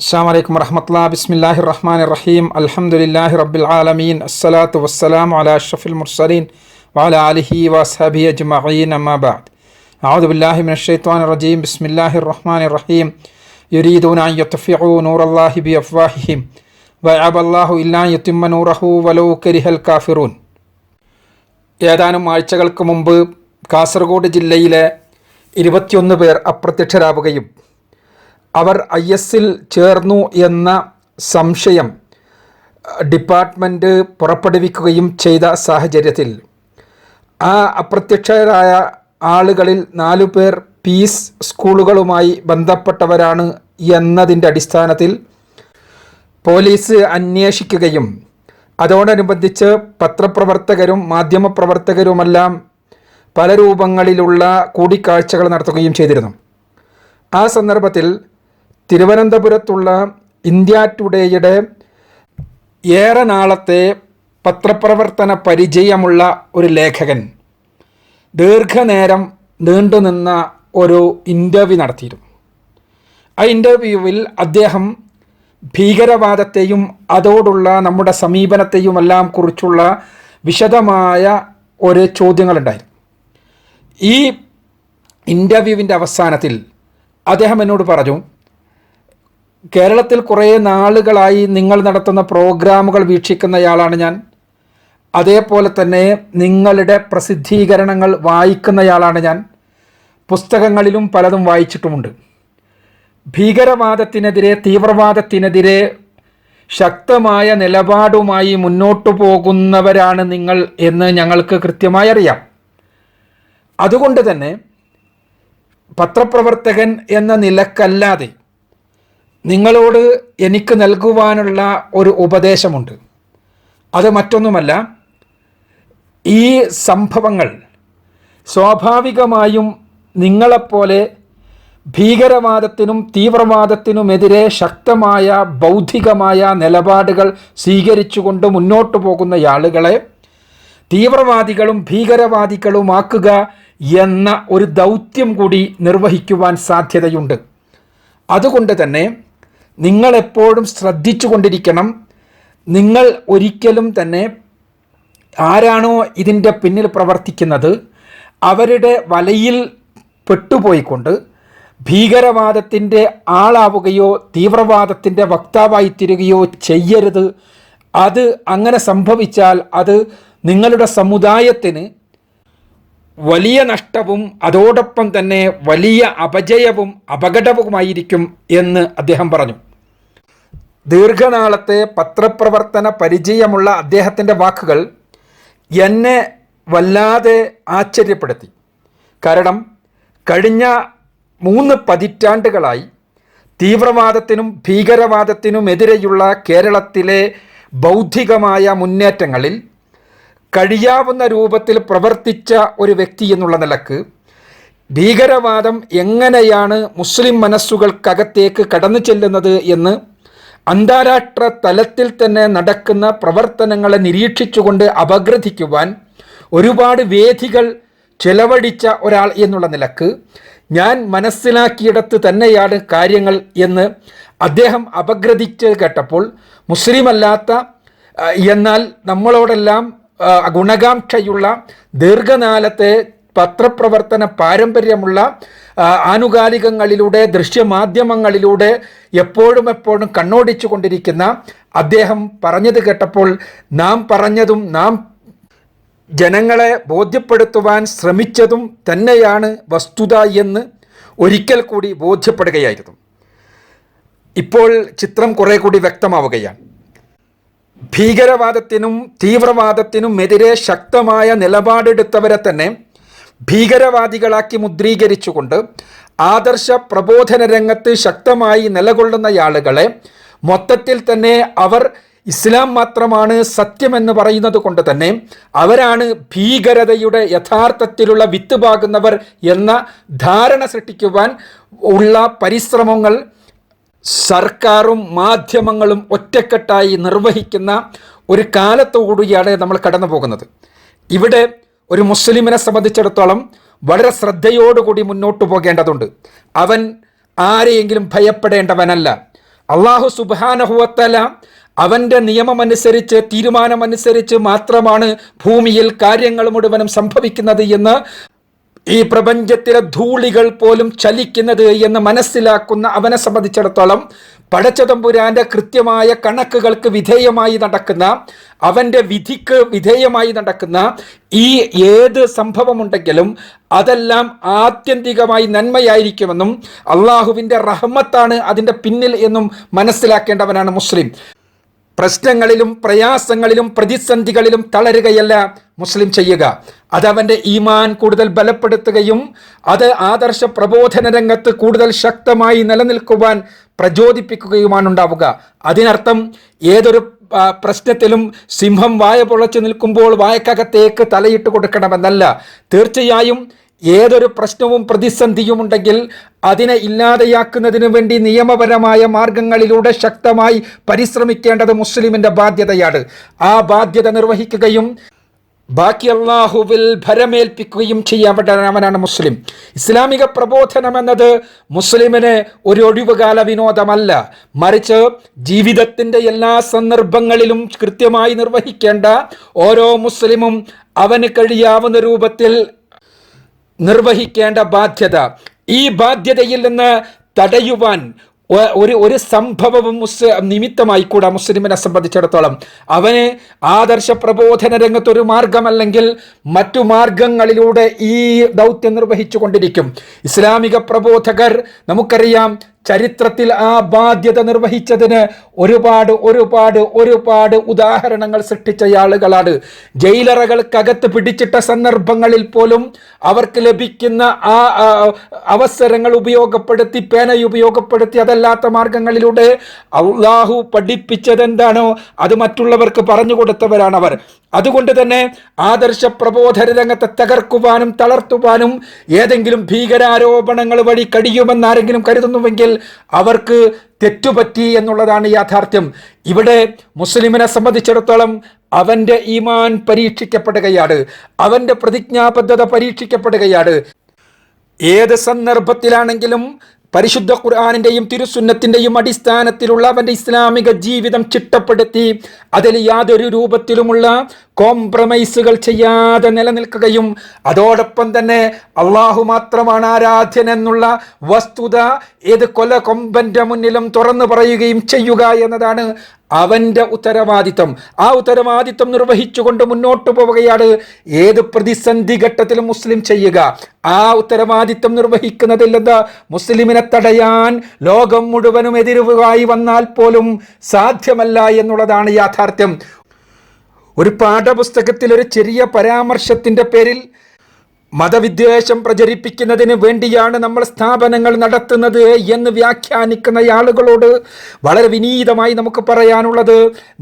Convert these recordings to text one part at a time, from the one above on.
അസ്സലാമു അലൈക്കും വറഹ്മത്തുള്ളാഹി ബിസ്മില്ലാഹിർ റഹ്മാനിർ റഹീം അൽഹംദുലില്ലാഹി റബ്ബിൽ ആലമീൻ അസ്സലാത്തു വസ്സലാമു അലാ അഷ്റഫിൽ മുർസലീൻ വഅലാ ആലിഹി വഅസ്ഹാബിഹി അജ്മഈൻ അമ്മാ ബഅദ് അഊദു ബില്ലാഹി മിനശ് ശൈത്വാനിർ റജീം ബിസ്മില്ലാഹിർ റഹ്മാനിർ റഹീം യുരീദൂന അൻ യുത്ഫിഉ നൂറല്ലാഹി ബിഅഫ്വാഹിഹിം വയഅബല്ലാഹു ഇല്ലാ യുതിമ്മ നൂറഹു വലൗ കരിഹൽ കാഫിറൂൻ. ഏതാനും ആഴ്ചകൾക്ക് മുമ്പ് കാസർഗോഡ് ജില്ലയിലെ 21 പേർ അപ്രത്യക്ഷരാവുകയും അവർ IS-ൽ ചേർന്നു എന്ന സംശയം ഡിപ്പാർട്ട്മെൻറ്റ് പുറപ്പെടുവിക്കുകയും ചെയ്ത സാഹചര്യത്തിൽ ആ അപ്രത്യക്ഷരായ ആളുകളിൽ 4 പേർ പീസ് സ്കൂളുകളുമായി ബന്ധപ്പെട്ടവരാണ് എന്നതിൻ്റെ അടിസ്ഥാനത്തിൽ പോലീസ് അന്വേഷിക്കുകയും അതോടനുബന്ധിച്ച് പത്രപ്രവർത്തകരും മാധ്യമപ്രവർത്തകരുമെല്ലാം പല രൂപങ്ങളിലുള്ള കൂടിക്കാഴ്ചകൾ നടത്തുകയും ചെയ്തിരുന്നു. ആ സന്ദർഭത്തിൽ തിരുവനന്തപുരത്തുള്ള ഇന്ത്യ ടുഡേയുടെ ഏറെ നാളത്തെ പത്രപ്രവർത്തന പരിചയമുള്ള ഒരു ലേഖകൻ ദീർഘനേരം നീണ്ടുനിന്ന ഒരു ഇൻ്റർവ്യൂ നടത്തിയിരുന്നു. ആ ഇൻ്റർവ്യൂവിൽ അദ്ദേഹം ഭീകരവാദത്തെയും അതോടുള്ള നമ്മുടെ സമീപനത്തെയുമെല്ലാം കുറിച്ചുള്ള വിശദമായ ഒരു ചോദ്യങ്ങളുണ്ടായിരുന്നു. ഈ ഇൻ്റർവ്യൂവിൻ്റെ അവസാനത്തിൽ അദ്ദേഹം എന്നോട് പറഞ്ഞു, കേരളത്തിൽ കുറേ നാളുകളായി നിങ്ങൾ നടത്തുന്ന പ്രോഗ്രാമുകൾ വീക്ഷിക്കുന്നയാളാണ് ഞാൻ, അതേപോലെ തന്നെ നിങ്ങളുടെ പ്രസിദ്ധീകരണങ്ങൾ വായിക്കുന്നയാളാണ് ഞാൻ, പുസ്തകങ്ങളിലും പലതും വായിച്ചിട്ടുമുണ്ട്. ഭീകരവാദത്തിനെതിരെ തീവ്രവാദത്തിനെതിരെ ശക്തമായ നിലപാടുമായി മുന്നോട്ടു പോകുന്നവരാണ് നിങ്ങൾ എന്ന് ഞങ്ങൾക്ക് കൃത്യമായി അറിയാം. അതുകൊണ്ട് തന്നെ പത്രപ്രവർത്തകൻ എന്ന നിലക്കല്ലാതെ നിങ്ങളോട് എനിക്ക് നൽകുവാനുള്ള ഒരു ഉപദേശമുണ്ട്. അത് മറ്റൊന്നുമല്ല, ഈ സംഭവങ്ങൾ സ്വാഭാവികമായും നിങ്ങളെപ്പോലെ ഭീകരവാദത്തിനും തീവ്രവാദത്തിനുമെതിരെ ശക്തമായ ബൗദ്ധികമായ നിലപാടുകൾ സ്വീകരിച്ചുകൊണ്ട് മുന്നോട്ടു പോകുന്ന ആളുകളെ തീവ്രവാദികളും ഭീകരവാദികളുമാക്കുക എന്ന ഒരു ദൗത്യം കൂടി നിർവഹിക്കുവാൻ സാധ്യതയുണ്ട്. അതുകൊണ്ട് തന്നെ നിങ്ങളെപ്പോഴും ശ്രദ്ധിച്ചു കൊണ്ടിരിക്കണം. നിങ്ങൾ ഒരിക്കലും തന്നെ ആരാണോ ഇതിൻ്റെ പിന്നിൽ പ്രവർത്തിക്കുന്നത് അവരുടെ വലയിൽ പെട്ടുപോയിക്കൊണ്ട് ഭീകരവാദത്തിൻ്റെ ആളാവുകയോ തീവ്രവാദത്തിൻ്റെ വക്താവായി തീരുകയോ ചെയ്യരുത്. അത് അങ്ങനെ സംഭവിച്ചാൽ അത് നിങ്ങളുടെ സമുദായത്തിന് വലിയ നഷ്ടവും അതോടൊപ്പം തന്നെ വലിയ അപജയവും അപകടവുമായിരിക്കും എന്ന് അദ്ദേഹം പറഞ്ഞു. ദീർഘനാളത്തെ പത്രപ്രവർത്തന പരിചയമുള്ള അദ്ദേഹത്തിൻ്റെ വാക്കുകൾ എന്നെ വല്ലാതെ ആശ്ചര്യപ്പെടുത്തി. കാരണം കഴിഞ്ഞ 3 പതിറ്റാണ്ടുകളായി തീവ്രവാദത്തിനും ഭീകരവാദത്തിനുമെതിരെയുള്ള കേരളത്തിലെ ബൗദ്ധികമായ മുന്നേറ്റങ്ങളിൽ കഴിയാവുന്ന രൂപത്തിൽ പ്രവർത്തിച്ച ഒരു വ്യക്തി എന്നുള്ള നിലക്ക് ഭീകരവാദം എങ്ങനെയാണ് മുസ്ലിം മനസ്സുകൾക്കകത്തേക്ക് കടന്നു ചെല്ലുന്നത് എന്ന് അന്താരാഷ്ട്ര തലത്തിൽ തന്നെ നടക്കുന്ന പ്രവർത്തനങ്ങളെ നിരീക്ഷിച്ചുകൊണ്ട് അപഗ്രഥിക്കുവാൻ ഒരുപാട് വേദികൾ ചെലവഴിച്ച ഒരാൾ എന്നുള്ള നിലക്ക് ഞാൻ മനസ്സിലാക്കിയിടത്ത് തന്നെയാണ് കാര്യങ്ങൾ എന്ന് അദ്ദേഹം അപഗ്രഥിച്ച് കേട്ടപ്പോൾ മുസ്ലിമല്ലാത്ത എന്നാൽ നമ്മളോടെല്ലാം ഗുണകാംക്ഷയുള്ള ദീർഘനാളത്തെ പത്രപ്രവർത്തന പാരമ്പര്യമുള്ള ആനുകാലികങ്ങളിലൂടെ ദൃശ്യമാധ്യമങ്ങളിലൂടെ എപ്പോഴും കണ്ണോടിച്ചു കൊണ്ടിരിക്കുന്ന അദ്ദേഹം പറഞ്ഞത് കേട്ടപ്പോൾ നാം പറഞ്ഞതും നാം ജനങ്ങളെ ബോധ്യപ്പെടുത്തുവാൻ ശ്രമിച്ചതും തന്നെയാണ് വസ്തുത എന്ന് ഒരിക്കൽ കൂടി ബോധ്യപ്പെടുകയായിരുന്നു. ഇപ്പോൾ ചിത്രം കുറേ കൂടി വ്യക്തമാവുകയാണ്. ഭീകരവാദത്തിനും തീവ്രവാദത്തിനും എതിരെ ശക്തമായ നിലപാടെടുത്തവരെ തന്നെ ഭീകരവാദികളാക്കി മുദ്രീകരിച്ചുകൊണ്ട് ആദർശ പ്രബോധന രംഗത്ത് ശക്തമായി നിലകൊള്ളുന്ന ആളുകളെ മൊത്തത്തിൽ തന്നെ അവർ ഇസ്ലാം മാത്രമാണ് സത്യമെന്ന് പറയുന്നത് കൊണ്ട് തന്നെ അവരാണ് ഭീകരതയുടെ യഥാർത്ഥത്തിലുള്ള വിത്ത് പാകുന്നവർ എന്ന ധാരണ സൃഷ്ടിക്കുവാൻ ഉള്ള പരിശ്രമങ്ങൾ സർക്കാരും മാധ്യമങ്ങളും ഒറ്റക്കെട്ടായി നിർവഹിക്കുന്ന ഒരു കാലത്തോടുകൂടിയാണ് നമ്മൾ കടന്നു പോകുന്നത്. ഇവിടെ ഒരു മുസ്ലിമിനെ സംബന്ധിച്ചിടത്തോളം വളരെ ശ്രദ്ധയോടുകൂടി മുന്നോട്ട് പോകേണ്ടതുണ്ട്. അവൻ ആരെയെങ്കിലും ഭയപ്പെടേണ്ടവനല്ല. അള്ളാഹു സുബ്ഹാനഹു വ തആല അവന്റെ നിയമമനുസരിച്ച്, തീരുമാനമനുസരിച്ച് മാത്രമാണ് ഭൂമിയിൽ കാര്യങ്ങൾ മുഴുവനും സംഭവിക്കുന്നത് എന്ന്, ഈ പ്രപഞ്ചത്തിലെ ധൂളികൾ പോലും ചലിക്കുന്നത് എന്ന് മനസ്സിലാക്കുന്ന അവനെ സംബന്ധിച്ചിടത്തോളം പടച്ചതമ്പുരാന്റെ കൃത്യമായ കണക്കുകൾക്ക് വിധേയമായി നടക്കുന്ന, അവന്റെ വിധിക്ക് വിധേയമായി നടക്കുന്ന ഈ ഏത് സംഭവമുണ്ടെങ്കിലും അതെല്ലാം ആത്യന്തികമായി നന്മയായിരിക്കുമെന്നും അള്ളാഹുവിൻ്റെ റഹ്മത്താണ് അതിൻ്റെ പിന്നിൽ എന്നും മനസ്സിലാക്കേണ്ടവനാണ് മുസ്ലിം. പ്രശ്നങ്ങളിലും പ്രയാസങ്ങളിലും പ്രതിസന്ധികളിലും തളരുകയല്ല മുസ്ലിം ചെയ്യുക. അതവൻ്റെ ഈമാൻ കൂടുതൽ ബലപ്പെടുത്തുകയും അത് ആദർശ പ്രബോധന രംഗത്ത് കൂടുതൽ ശക്തമായി നിലനിൽക്കുവാൻ പ്രചോദിപ്പിക്കുകയുമാണ് ഉണ്ടാവുക. അതിനർത്ഥം ഏതൊരു പ്രശ്നത്തിലും സിംഹം വായ പൊളച്ചു നിൽക്കുമ്പോൾ വായക്കകത്തേക്ക് തലയിട്ട് കൊടുക്കണമെന്നല്ല. തീർച്ചയായും ഏതൊരു പ്രശ്നവും പ്രതിസന്ധിയും ഉണ്ടെങ്കിൽ അതിനെ ഇല്ലാതെയാക്കുന്നതിന് വേണ്ടി നിയമപരമായ മാർഗങ്ങളിലൂടെ ശക്തമായി പരിശ്രമിക്കേണ്ടത് മുസ്ലിമിൻ്റെ ബാധ്യതയാണ്. ആ ബാധ്യത നിർവഹിക്കുകയും ബാക്കി അള്ളാഹുവിൽ ഭരമേൽപ്പിക്കുകയും ചെയ്യാൻ മുസ്ലിം. ഇസ്ലാമിക പ്രബോധനം എന്നത് മുസ്ലിമിന് ഒരു ഒഴിവുകാല വിനോദമല്ല, മറിച്ച് ജീവിതത്തിൻ്റെ എല്ലാ സന്ദർഭങ്ങളിലും കൃത്യമായി നിർവഹിക്കേണ്ട, ഓരോ മുസ്ലിമും അവന് കഴിയാവുന്ന രൂപത്തിൽ നിർവഹിക്കേണ്ട ബാധ്യത. ഈ ബാധ്യതയിൽ നിന്ന് തടയുവാൻ ഒരു സംഭവവും നിമിത്തമായിക്കൂടാ മുസ്ലിമിനെ സംബന്ധിച്ചിടത്തോളം. അവന് ആദർശ പ്രബോധന രംഗത്തൊരു മാർഗമല്ലെങ്കിൽ മറ്റു മാർഗങ്ങളിലൂടെ ഈ ദൗത്യം നിർവഹിച്ചു കൊണ്ടിരിക്കും. ഇസ്ലാമിക പ്രബോധകർ നമുക്കറിയാം ചരിത്രത്തിൽ ആ ബാധ്യത നിർവഹിച്ചതിന് ഒരുപാട് ഒരുപാട് ഒരുപാട് ഉദാഹരണങ്ങൾ സൃഷ്ടിച്ച ആളുകളാണ്. ജയിലറകൾക്കകത്ത് പിടിച്ചിട്ട സന്ദർഭങ്ങളിൽ പോലും അവർക്ക് ലഭിക്കുന്ന ആ അവസരങ്ങൾ ഉപയോഗപ്പെടുത്തി, പേന ഉപയോഗപ്പെടുത്തി, അതല്ലാത്ത മാർഗങ്ങളിലൂടെ അള്ളാഹു പഠിപ്പിച്ചതെന്താണോ അത് മറ്റുള്ളവർക്ക് പറഞ്ഞു കൊടുത്തവരാണവർ. അതുകൊണ്ട് തന്നെ ആദർശ പ്രബോധന രംഗത്തെ തകർക്കുവാനും തളർത്തുവാനും ഏതെങ്കിലും ഭീകരാരോപണങ്ങൾ വഴി കഴിയുമെന്നാരെങ്കിലും കരുതുന്നുവെങ്കിൽ അവർക്ക് തെറ്റുപറ്റി എന്നുള്ളതാണ് യാഥാർത്ഥ്യം. ഇവിടെ മുസ്ലിമിനെ സംബന്ധിച്ചിടത്തോളം അവന്റെ ഈമാൻ പരീക്ഷിക്കപ്പെടുകയാണ്, അവന്റെ പ്രതിജ്ഞാബദ്ധത പരീക്ഷിക്കപ്പെടുകയാണ്. ഏത് സന്ദർഭത്തിലാണെങ്കിലും പരിശുദ്ധ ഖുർആനിൻ്റെയും തിരുസുന്നത്തിൻ്റെയും അടിസ്ഥാനത്തിലുള്ള അവൻ്റെ ഇസ്ലാമിക ജീവിതം ചിട്ടപ്പെടുത്തി അതിൽ യാതൊരു രൂപത്തിലുമുള്ള കോംപ്രമൈസുകൾ ചെയ്യാതെ നിലനിൽക്കുകയും അതോടൊപ്പം തന്നെ അള്ളാഹു മാത്രമാണ് ആരാധ്യൻ എന്നുള്ള വസ്തുത ഏത് കൊമ്പൻ്റെ മുന്നിലും തുറന്നു പറയുകയും ചെയ്യുക എന്നതാണ് അവൻ്റെ ഉത്തരവാദിത്വം. ആ ഉത്തരവാദിത്വം നിർവഹിച്ചുകൊണ്ട് മുന്നോട്ട് പോവുകയാണ് ഏത് പ്രതിസന്ധി ഘട്ടത്തിലും മുസ്ലിം ചെയ്യുക. ആ ഉത്തരവാദിത്വം നിർവഹിക്കുന്നതിൽ നിന്ന് മുസ്ലിമിനെ തടയാൻ ലോകം മുഴുവനും എതിരുവായി വന്നാൽ പോലും സാധ്യമല്ല എന്നുള്ളതാണ് യാഥാർത്ഥ്യം. ഒരു പാഠപുസ്തകത്തിൽ ഒരു ചെറിയ പരാമർശത്തിൻ്റെ പേരിൽ മതവിദ്വേഷം പ്രചരിപ്പിക്കുന്നതിന് വേണ്ടിയാണ് നമ്മൾ സ്ഥാപനങ്ങൾ നടത്തുന്നത് എന്ന് വ്യാഖ്യാനിക്കുന്ന ആളുകളോട് വളരെ വിനീതമായി നമുക്ക് പറയാനുള്ളത്,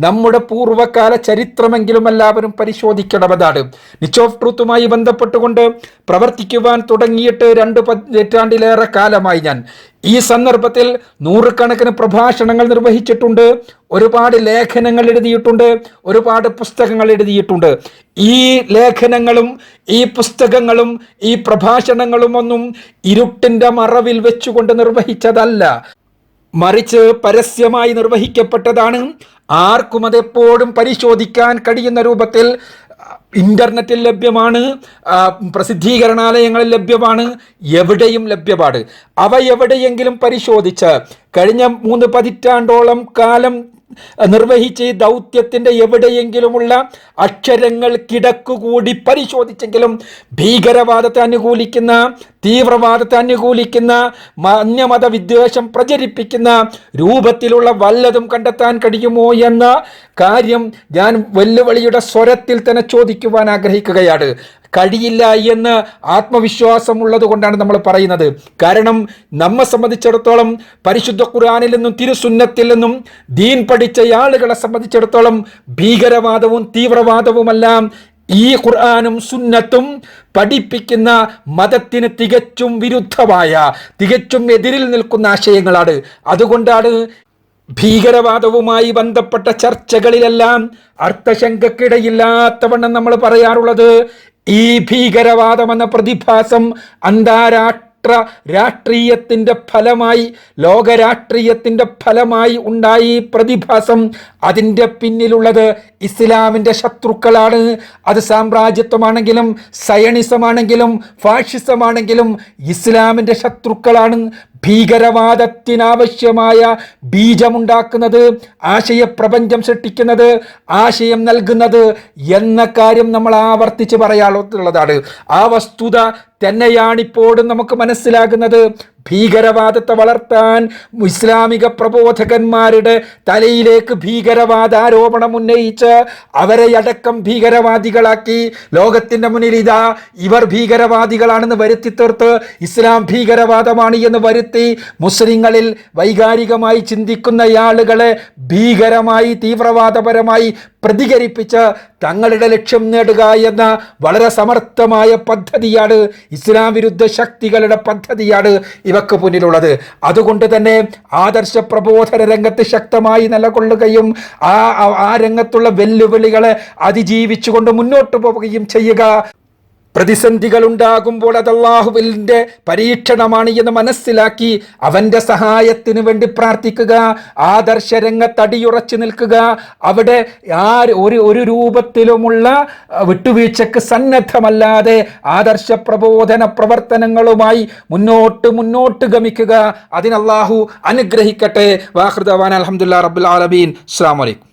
നമ്മുടെ പൂർവ്വകാല ചരിത്രമെങ്കിലും എല്ലാവരും പരിശോധിക്കണമെന്നാണ്. നിച്ച് ഓഫ് ട്രൂത്തുമായി ബന്ധപ്പെട്ടുകൊണ്ട് പ്രവർത്തിക്കുവാൻ തുടങ്ങിയിട്ട് 2 പതിറ്റാണ്ടിലേറെ കാലമായി ഞാൻ. ഈ സന്ദർഭത്തിൽ നൂറുകണക്കിന് പ്രഭാഷണങ്ങൾ നിർവഹിച്ചിട്ടുണ്ട്, ഒരുപാട് ലേഖനങ്ങൾ എഴുതിയിട്ടുണ്ട്, ഒരുപാട് പുസ്തകങ്ങൾ എഴുതിയിട്ടുണ്ട്. ഈ ലേഖനങ്ങളും ഈ പുസ്തകങ്ങളും ഈ പ്രഭാഷണങ്ങളും ഒന്നും ഇരുട്ടിൻ്റെ മറവിൽ വെച്ചുകൊണ്ട് നിർവഹിച്ചതല്ല, മറിച്ച് പരസ്യമായി നിർവഹിക്കപ്പെട്ടതാണ്. ആർക്കും അതെപ്പോഴും പരിശോധിക്കാൻ കഴിയുന്ന രൂപത്തിൽ ഇൻ്റർനെറ്റിൽ ലഭ്യമാണ്, പ്രസിദ്ധീകരണാലയങ്ങളിൽ ലഭ്യമാണ്, എവിടെയും ലഭ്യമാണ്. അവ എവിടെയെങ്കിലും പരിശോധിച്ച് കഴിഞ്ഞ 3 പതിറ്റാണ്ടോളം കാലം നിർവഹിച്ച ഈ ദൗത്യത്തിൻ്റെ എവിടെയെങ്കിലുമുള്ള അക്ഷരങ്ങൾ കിടക്കുകൂടി പരിശോധിച്ചെങ്കിലും ഭീകരവാദത്തെ അനുകൂലിക്കുന്ന, തീവ്രവാദത്തെ അനുകൂലിക്കുന്ന, അന്യമത വിദ്വേഷം പ്രചരിപ്പിക്കുന്ന രൂപത്തിലുള്ള വല്ലതും കണ്ടെത്താൻ കഴിയുമോ എന്ന കാര്യം ഞാൻ വെല്ലുവിളിയുടെ സ്വരത്തിൽ തന്നെ ചോദിക്കുവാൻ ആഗ്രഹിക്കുകയാണ്. കഴിയില്ല എന്ന് ആത്മവിശ്വാസമുള്ളത് കൊണ്ടാണ് നമ്മൾ പറയുന്നത്. കാരണം നമ്മെ സംബന്ധിച്ചിടത്തോളം പരിശുദ്ധ ഖുർആനിൽ നിന്നും തിരുസുന്നത്തിൽ നിന്നും ദീൻ പഠിച്ച ആളുകളെ സംബന്ധിച്ചിടത്തോളം ഭീകരവാദവും തീവ്രവാദവുമെല്ലാം ഈ ഖുർആനും സുന്നത്തും പഠിപ്പിക്കുന്ന മതത്തിന് തികച്ചും വിരുദ്ധമായ, തികച്ചും എതിരിൽ നിൽക്കുന്ന ആശയങ്ങളാണ്. അതുകൊണ്ടാണ് ഭീകരവാദവുമായി ബന്ധപ്പെട്ട ചർച്ചകളിലെല്ലാം അർത്ഥശങ്കക്കിടയില്ലാത്തവണ്ണം നമ്മൾ പറയാറുള്ളത്, ഈ ഭീകരവാദം എന്ന പ്രതിഭാസം അന്താരാഷ്ട്ര രാഷ്ട്രീയത്തിൻ്റെ ഫലമായി, ലോക രാഷ്ട്രീയത്തിൻ്റെ ഫലമായി ഉണ്ടായ ഈ പ്രതിഭാസം, അതിൻ്റെ പിന്നിലുള്ളത് ഇസ്ലാമിൻ്റെ ശത്രുക്കളാണ്. അത് സാമ്രാജ്യത്വമാണെങ്കിലും സയണിസമാണെങ്കിലും ഫാഷിസമാണെങ്കിലും ഇസ്ലാമിൻ്റെ ശത്രുക്കളാണ്. ഭീകരവാദത്തിനാവശ്യമായ ബീജമുണ്ടാക്കുന്നത്, ആശയപ്രപഞ്ചം സൃഷ്ടിക്കുന്നത്, ആശയം നൽകുന്നത് എന്ന കാര്യം നമ്മൾ ആവർത്തിച്ച് പറയാനുള്ളതാണ്. ആ വസ്തുത തന്നെയാണിപ്പോഴും നമുക്ക് മനസ്സിലാകുന്നത്. ഭീകരവാദത്തെ വളർത്താൻ ഇസ്ലാമിക പ്രബോധകന്മാരുടെ തലയിലേക്ക് ഭീകരവാദാരോപണം ഉന്നയിച്ച് അവരെ അടക്കം ഭീകരവാദികളാക്കി ലോകത്തിൻ്റെ മുന്നിൽ ഇതാ ഇവർ ഭീകരവാദികളാണെന്ന് വരുത്തി തീർത്ത് ഇസ്ലാം ഭീകരവാദമാണ് എന്ന് വരുത്തി മുസ്ലിങ്ങളിൽ വൈകാരികമായി ചിന്തിക്കുന്ന ആളുകളെ ഭീകരമായി തീവ്രവാദപരമായി പ്രതികരിപ്പിച്ച് തങ്ങളുടെ ലക്ഷ്യം നേടുക എന്ന വളരെ സമർത്ഥമായ പദ്ധതിയാണ്, ഇസ്ലാം വിരുദ്ധ ശക്തികളുടെ പദ്ധതിയാണ് ഇവക്ക് മുന്നിലുള്ളത്. അതുകൊണ്ട് തന്നെ ആദർശ പ്രബോധന രംഗത്ത് ശക്തമായി നിലകൊള്ളുകയും ആ രംഗത്തുള്ള വെല്ലുവിളികളെ അതിജീവിച്ചുകൊണ്ട് മുന്നോട്ട് പോവുകയും ചെയ്യുക. പ്രതിസന്ധികൾ ഉണ്ടാകുമ്പോൾ അത് അല്ലാഹുവിൻ്റെ പരീക്ഷണമാണ് എന്ന് മനസ്സിലാക്കി അവൻ്റെ സഹായത്തിന് വേണ്ടി പ്രാർത്ഥിക്കുക. ആദർശ രംഗത്ത് അടിയുറച്ചു നിൽക്കുക. അവിടെ ഒരു രൂപത്തിലുമുള്ള വിട്ടുവീഴ്ചക്ക് സന്നദ്ധമല്ലാതെ ആദർശ പ്രബോധന പ്രവർത്തനങ്ങളുമായി മുന്നോട്ട് ഗമിക്കുക. അതിന് അല്ലാഹു അനുഗ്രഹിക്കട്ടെ. വാഖിർ ദഅവാന അൽഹംദുലില്ലാഹി റബ്ബിൽ ആലമീൻ. അസ്സലാമു അലൈക്കും.